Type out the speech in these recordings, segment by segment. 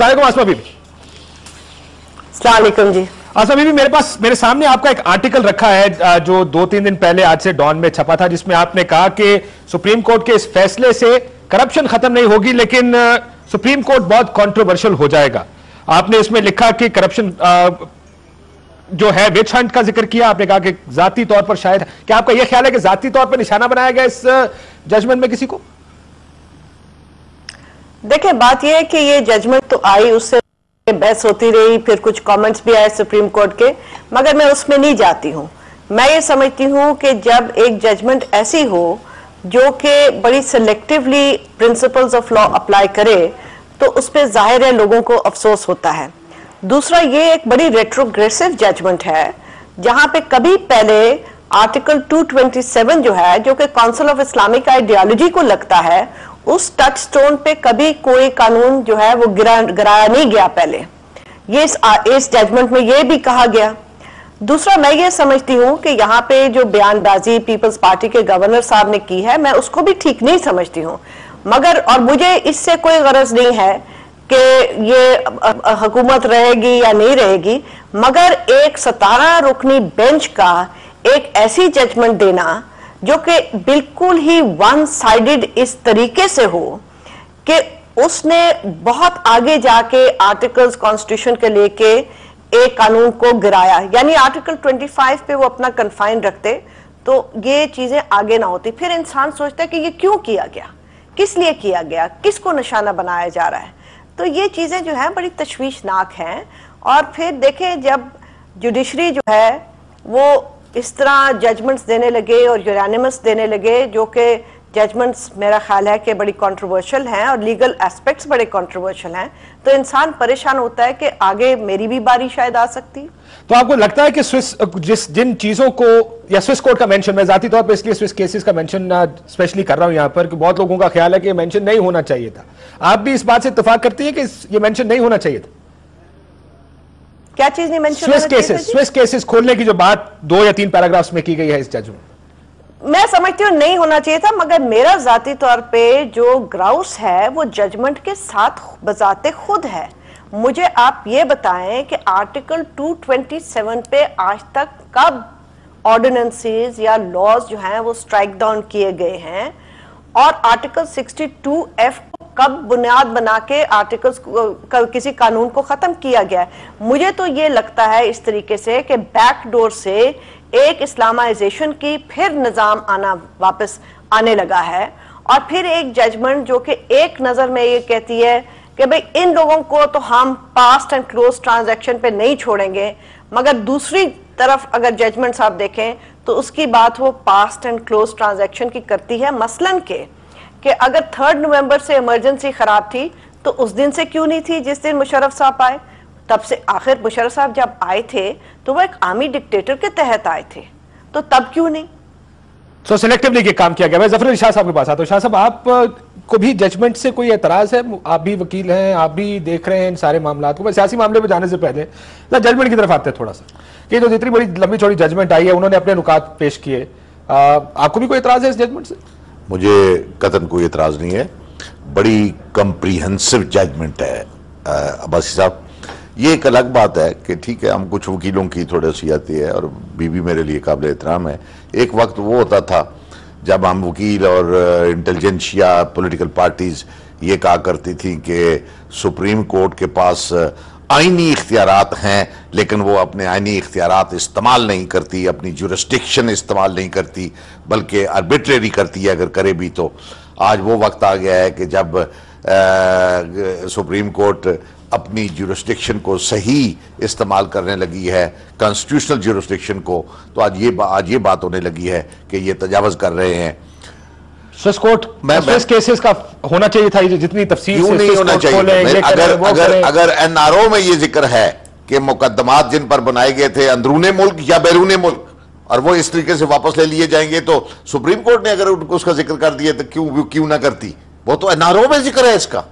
आसमा बीबी। अस्सलाम वालेकुम जी। आसमा बीबी, मेरे सामने आपका एक आर्टिकल रखा है जो 2-3 दिन पहले आज से डॉन में छपा था, जिसमें आपने कहा कि सुप्रीम कोर्ट के इस फैसले से करप्शन खत्म नहीं होगी, लेकिन सुप्रीम कोर्ट बहुत कंट्रोवर्शियल हो जाएगा। आपने इसमें लिखा कि करप्शन जो है विच हंट का जिक्र किया। आपने कहा कि जाती तौर पर शायद, क्या आपका यह ख्याल है कि जाती तौर पर निशाना बनाया गया इस जजमेंट में किसी को? देखिए, बात यह है कि ये जजमेंट तो आई, उससे बहस होती रही, फिर कुछ कमेंट्स भी आए सुप्रीम कोर्ट के, मगर मैं उसमें नहीं जाती हूं। मैं ये समझती हूं कि जब एक जजमेंट ऐसी हो जो कि बड़ी selectively principles of law apply करे, तो उस पर जाहिर है लोगों को अफसोस होता है। दूसरा, ये एक बड़ी रेट्रोग्रेसिव जजमेंट है, जहां पे कभी पहले आर्टिकल 227 जो है, जो कि काउंसिल ऑफ इस्लामिक आइडियोलॉजी को लगता है, उस टच स्टोन पे कभी कोई कानून जो है वो गिराया नहीं गया पहले। ये इस जजमेंट में ये भी कहा गया। दूसरा, मैं ये समझती हूं कि यहाँ पे जो बयानबाजी पीपल्स पार्टी के गवर्नर साहब ने की है, मैं उसको भी ठीक नहीं समझती हूँ। मगर और मुझे इससे कोई गरज नहीं है कि ये हुकूमत रहेगी या नहीं रहेगी, मगर एक 17 रुकनी बेंच का एक ऐसी जजमेंट देना जो कि बिल्कुल ही वन साइडेड इस तरीके से हो कि उसने बहुत आगे जाके आर्टिकल्स कॉन्स्टिट्यूशन के लेके एक कानून को गिराया, यानी आर्टिकल 25 पे वो अपना कन्फाइन रखते तो ये चीजें आगे ना होती। फिर इंसान सोचता है कि ये क्यों किया गया, किस लिए किया गया, किसको निशाना बनाया जा रहा है। तो ये चीजें जो है बड़ी तशवीशनाक हैं। और फिर देखें, जब जुडिशरी जो है वो इस तरह जजमेंट्स देने लगे और यूनानिमस देने लगे, जो कि जजमेंट्स मेरा ख्याल है कि बड़ी कंट्रोवर्शियल हैं और लीगल एस्पेक्ट्स बड़े कंट्रोवर्शियल हैं, तो इंसान परेशान होता है कि आगे मेरी भी बारी शायद आ सकती। तो आपको लगता है कि जिन चीजों को, या स्विस कोर्ट का मेंशन, मैं जाती तौर पर इसलिए स्विस केसेस का मेंशन स्पेशली कर रहा हूं यहां पर कि बहुत लोगों का ख्याल है कि मेंशन नहीं होना चाहिए था। आप भी इस बात से इत्तेफाक करती है कि ये मेंशन नहीं होना चाहिए था? क्या चीज नहीं मेंशन? स्विस केसेस खोलने की जो बात 2 या 3 पैराग्राफ्स में की गई है इस जजमेंट, मैं समझती हूँ नहीं होना चाहिए था। मगर मेरा जाती तौर पे जो ग्राउस है वो जजमेंट के साथ बजाते खुद है। मुझे आप ये बताएं कि आर्टिकल 227 पे आज तक कब ऑर्डिनेंसेस या लॉज जो हैं वो स्ट्राइक डाउन किए गए हैं, और आर्टिकल 62F को कब बुनियाद बना के आर्टिकल्स किसी कानून को खत्म किया गया है। मुझे तो ये लगता है इस तरीके से कि बैकडोर से एक इस्लामाइजेशन की फिर निज़ाम आना वापस आने लगा है, और फिर एक जजमेंट जो कि एक नज़र में ये कहती है कि भाई इन लोगों को तो हम पास्ट एंड क्लोज ट्रांजैक्शन पे नहीं छोड़ेंगे, मगर दूसरी तरफ अगर जजमेंट्स आप देखें तो उसकी बात वो पास्ट एंड क्लोज ट्रांजैक्शन की करती है। मसलन कि अगर 3 नवंबर से इमरजेंसी खराब थी तो उस दिन से क्यों नहीं थी जिस दिन मुशर्रफ साहब आए? तब से आखिर मुशर्रफ साहब जब आए थे तो वो एक आर्मी डिक्टेटर के तहत आए थे, तो तब क्यों नहीं? सो सिलेक्टिवली ये काम किया गया। मैं जफर अली शाह साहब के पास आता हूं। शाह साहब, आप को भी जजमेंट से कोई एतराज है? आप भी वकील हैं, आप भी देख रहे हैं इन सारे मामलों को। मैं सियासी मामले में जाने से पहले जजमेंट की तरफ आते हैं थोड़ा सा, कि जो जितनी बड़ी लंबी चौड़ी जजमेंट आई है उन्होंने अपने नुकात पेश किए, आपको भी कोई एतराज है इस जजमेंट से? मुझे कतन कोई एतराज नहीं है। बड़ी कंप्रीहेंसिव जजमेंट है अब्बासी साहब। ये एक अलग बात है कि ठीक है, हम कुछ वकीलों की थोड़ी सी आती है, और बीबी मेरे लिए काबिल एहतराम है। एक वक्त वो होता था जब हम वकील और इंटेलिजेंशिया पॉलिटिकल पार्टीज ये कहा करती थी कि सुप्रीम कोर्ट के पास आईनी इख्तियारात हैं, लेकिन वो अपने आईनी इख्तियारात इस्तेमाल नहीं करती, अपनी जुरिस्डिक्शन इस्तेमाल नहीं करती, बल्कि आर्बिट्रेरी करती है अगर करे भी तो। आज वो वक्त आ गया है कि जब सुप्रीम कोर्ट अपनी जुरिस्डिक्शन को सही इस्तेमाल करने लगी है, कॉन्स्टिट्यूशनल जुरिस्डिक्शन को, तो आज ये बात होने लगी है कि ये तजावज़ कर रहे हैं। स्विस कोर्ट स्विस केसेस का होना चाहिए था, जितनी तफसील क्यों नहीं होना चाहिए? अगर एनआरओ में ये जिक्र है कि मुकदमात जिन पर बनाए गए थे अंदरूने मुल्क या बैरूने मुल्क, और वो इस तरीके से वापस ले लिए जाएंगे, तो सुप्रीम कोर्ट ने अगर उसका जिक्र कर दिया तो क्यों ना करती? वो तो एनआरओ में जिक्र है इसका,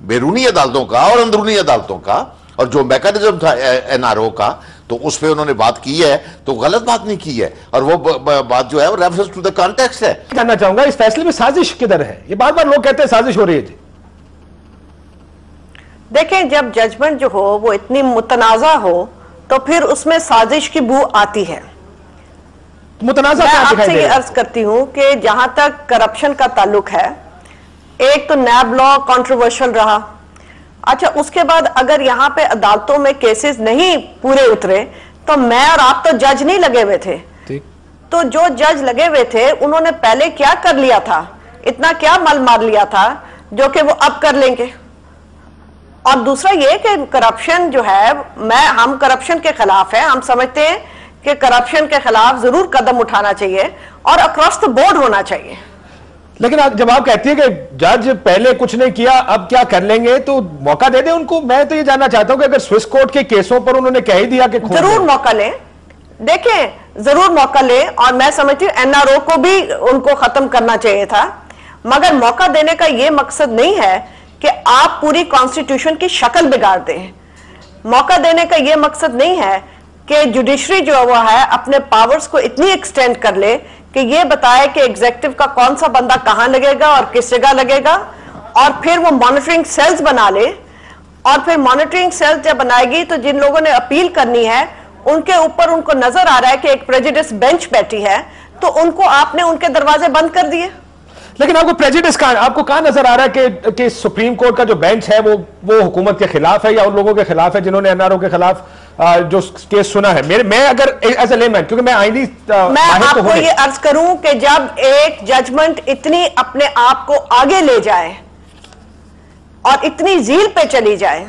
बैरूनी अदालतों का और अंदरूनी अदालतों का, और जो मैकेनिज्म था एनआरओ का, तो उस पर उन्होंने बात की है, तो गलत बात नहीं की है। और वो बात जो है वो रेफरेंस टू द कॉन्टेक्स्ट है। जानना चाहूंगा इस फैसले में साजिश किधर है? ये बार बार लोग कहते हैं साजिश हो रही है जी। देखें, जब जजमेंट जो हो वो इतनी मुतनाज़ा हो तो फिर उसमें साजिश की बू आती है। मुतनाज़ा मैं आपसे ये अर्ज करती हूं कि जहां तक करप्शन का ताल्लुक है, एक तो नैब लॉ कंट्रोवर्शियल रहा। अच्छा, उसके बाद अगर यहाँ पे अदालतों में केसेस नहीं पूरे उतरे तो मैं और आप तो जज नहीं लगे हुए थे, तो जो जज लगे हुए थे उन्होंने पहले क्या कर लिया था, इतना क्या मल मार लिया था जो कि वो अब कर लेंगे। और दूसरा ये कि करप्शन जो है, हम करप्शन के खिलाफ हैं, हम समझते हैं कि करप्शन के खिलाफ जरूर कदम उठाना चाहिए और अक्रॉस द बोर्ड होना चाहिए। लेकिन जब आप कहती है कि जज पहले कुछ नहीं किया अब क्या कर लेंगे, तो मौका दे दें उनको। मैं तो ये जानना चाहता हूं कि अगर स्विस कोर्ट के केसों पर उन्होंने कह ही दिया कि जरूर मौका लें, देखें जरूर मौका लें। और मैं समझती हूँ एनआरओ को भी उनको खत्म करना चाहिए था, मगर मौका देने का यह मकसद नहीं है कि आप पूरी कॉन्स्टिट्यूशन की शक्ल बिगाड़ दें। मौका देने का यह मकसद नहीं है कि जुडिशरी जो वो है अपने पावर्स को इतनी एक्सटेंड कर ले कि ये बताए कि एग्जीक्यूटिव का कौन सा बंदा कहां लगेगा और किस जगह लगेगा, और फिर वो मॉनिटरिंग सेल्स बना ले। और फिर मॉनिटरिंग सेल्स जब बनाएगी तो जिन लोगों ने अपील करनी है उनके ऊपर उनको नजर आ रहा है कि एक प्रेजुडिस बेंच बैठी है, तो उनको आपने उनके दरवाजे बंद कर दिए। लेकिन आपको प्रेजुडिस आपको कहां नजर आ रहा है कि सुप्रीम कोर्ट का जो बेंच है वो हुकूमत के खिलाफ है या उन लोगों के खिलाफ है जिन्होंने एनआरओ के खिलाफ जो केस सुना है। मैं अगर एज ए लेमैन, क्योंकि मैं आईनी मैं आपको ये अर्ज करूं कि जब एक जजमेंट इतनी अपने आप को आगे ले जाए और इतनी जील पे चली जाए,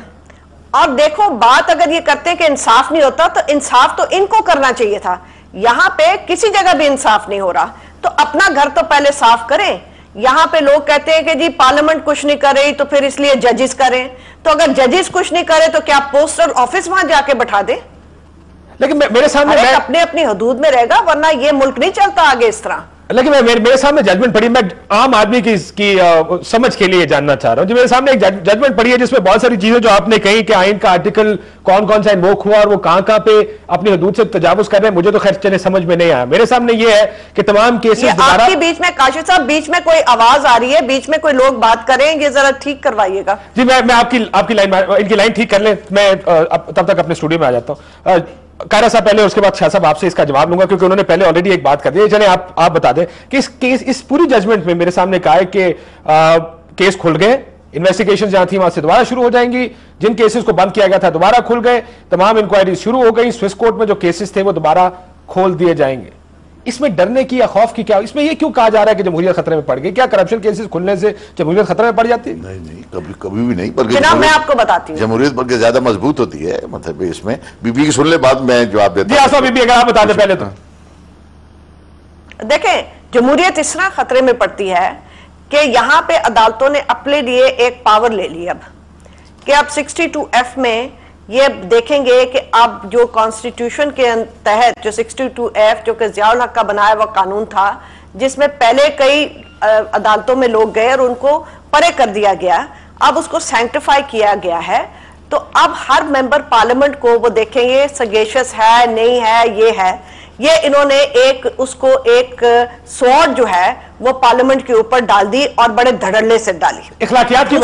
और देखो बात अगर ये करते हैं कि इंसाफ नहीं होता, तो इंसाफ तो इनको करना चाहिए था। यहां पे किसी जगह भी इंसाफ नहीं हो रहा, तो अपना घर तो पहले साफ करें। यहां पे लोग कहते हैं कि जी पार्लियामेंट कुछ नहीं कर रही तो फिर इसलिए जजेस करें, तो अगर जजेस कुछ नहीं करे तो क्या पोस्टल ऑफिस वहां जाके बैठा दे? लेकिन मेरे सामने अपने अपनी हदूद में रहेगा, वरना ये मुल्क नहीं चलता आगे इस तरह। लेकिन मेरे सामने जजमेंट पड़ी, मैं आम आदमी की समझ के लिए जानना चाह रहा हूं। जो मेरे सामने एक जजमेंट पड़ी है जिसमें बहुत सारी चीजें जो आपने कही कि आइन का आर्टिकल कौन कौन सा इन्वोक हुआ और वो कहां पे अपनी हदूद से तजावुज कर रहे हैं, मुझे तो खैर चले समझ में नहीं आया। मेरे सामने ये है कि तमाम केसेस आपके बीच में काशिफ साहब, बीच में कोई आवाज आ रही है, बीच में कोई लोग बात करें, ये जरा ठीक करवाइएगा। जी मैं आपकी लाइन, इनकी लाइन ठीक कर लें, मैं तब तक अपने स्टूडियो में आ जाता हूं। कायरा साहब पहले, उसके बाद शाह साहब आपसे इसका जवाब लूंगा क्योंकि उन्होंने पहले ऑलरेडी एक बात कर दी है। चले आप बता दें कि इस पूरी जजमेंट में मेरे सामने कहा है कि केस खुल गए, इन्वेस्टिगेशन जहां थी वहां से दोबारा शुरू हो जाएंगी, जिन केसेस को बंद किया गया था दोबारा खुल गए, तमाम इंक्वायरी शुरू हो गई, स्विस कोर्ट में जो केसेस थे वो दोबारा खोल दिए जाएंगे। इसमें डरने की या खौफ की क्या, इसमें ये क्यों कहा जा रहा है कि जमहूरियत खतरे में पड़ गई? क्या करप्शन केसेस खुलने से जमहूरियत खतरे में पड़ जाती है? नहीं, कभी भी नहीं। बल्कि जनाब मैं आपको बताती हूँ, जमहूरियत बल्कि ज्यादा मजबूत होती है। मतलब इसमें बीबी की सुन ले बात, मैं जवाब देता हूं। आसमा बीबी, अगर आप बता दें पहले तो। देखें, जमहूरियत इस तरह खतरे में पड़ती है कि यहां पे अदालतों ने अपने लिए एक पावर ले ली अब, कि अब 62F में ये देखेंगे कि अब जो कॉन्स्टिट्यूशन के तहत जो 62F जो कि ज़ियाउल हक का बनाया हुआ कानून था, जिसमें पहले कई अदालतों में लोग गए और उनको परे कर दिया गया, अब उसको सैंक्टिफाई किया गया है। तो अब हर मेंबर पार्लियामेंट को वो देखेंगे सगेशियस है नहीं है, ये है, ये इन्होंने एक स्वॉर्ड जो है वो पार्लियामेंट के ऊपर डाल दी और बड़े धड़ल्ले से डाली। इखलाकियात की